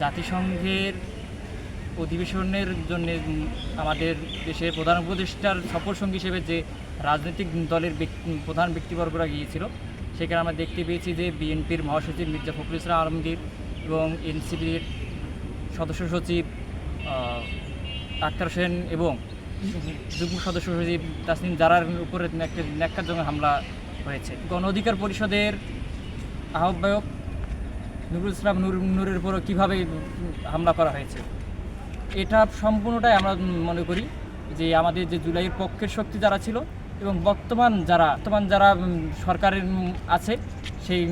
জাতিসংঘের অধিবেশনের জন্য আমাদের দেশের প্রধান উপদেষ্টার সফরসঙ্গী হিসেবে যে রাজনৈতিক দলের প্রধান ব্যক্তিবর্গরা গিয়েছিল, সেখানে আমরা দেখতে পেয়েছি যে বিএনপির মহাসচিব মির্জা ফখরুল ইসলাম আলমগীর এবং এনসিপির সদস্য সচিব আক্তার হোসেন এবং যুগ্ম সদস্য সচিব তাসনিম জারার উপরে একটা ন্যাক্কারজনক হামলা হয়েছে। গণ অধিকার পরিষদের আহ্বায়ক নুরুল ইসলাম নূরের উপরও কীভাবে হামলা করা হয়েছে, এটা সম্পূর্ণটাই আমরা মনে করি যে আমাদের যে জুলাইয়ের পক্ষের শক্তি যারা ছিল এবং বর্তমান যারা সরকারের আছে সেই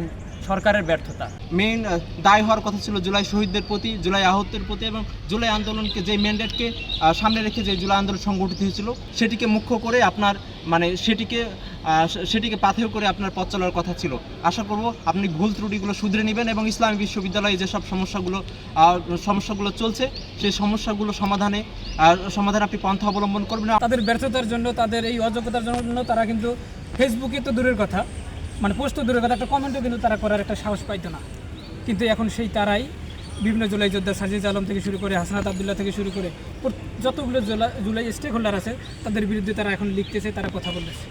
সরকারের ব্যর্থতা। মেইন দায় হওয়ার কথা ছিল জুলাই শহীদদের প্রতি, জুলাই আহতদের প্রতি এবং জুলাই আন্দোলনকে যে ম্যান্ডেটকে সামনে রেখে যে জুলাই আন্দোলন সংগঠিত হয়েছিল সেটিকে মুখ্য করে আপনার সেটিকে পাথেয় করে আপনার পথ চলার কথা ছিল। আশা করব আপনি ভুল ত্রুটিগুলো শুধরে নেবেন এবং ইসলামী বিশ্ববিদ্যালয়ে যেসব সমস্যাগুলো চলছে সেই সমস্যাগুলো সমাধানে আপনি পন্থা অবলম্বন করবেন। তাদের ব্যর্থতার জন্য, তাদের এই অযোগ্যতার জন্য তারা কিন্তু ফেসবুকে তো দূরের কথা, পোস্ট তো দূরের কথা, একটা কমেন্টও কিন্তু তারা করার একটা সাহস পাইতো না। কিন্তু এখন সেই তারাই বিভিন্ন জুলাই যোদ্ধা সাজিদ আলম থেকে শুরু করে হাসনাত আবদুল্লাহ থেকে শুরু করে যতগুলো জুলাই স্টেক হোল্ডার আছে তাদের বিরুদ্ধে তারা এখন লিখতেছে, তারা কথা বলতেছে।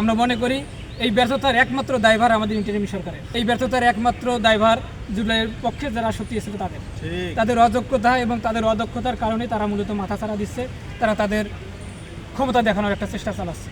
আমরা মনে করি এই ব্যর্থতার একমাত্র দায়ভার আমাদের ইন্টারিম সরকারের। এই ব্যর্থতার একমাত্র দায়ভার জুলাইয়ের পক্ষে যারা সত্যি এসেছিল তাদের অযোগ্যতা এবং তাদের অদক্ষতার কারণে তারা মূলত মাথাচাড়া দিচ্ছে, তারা তাদের ক্ষমতা দেখানোর একটা চেষ্টা চালাচ্ছে।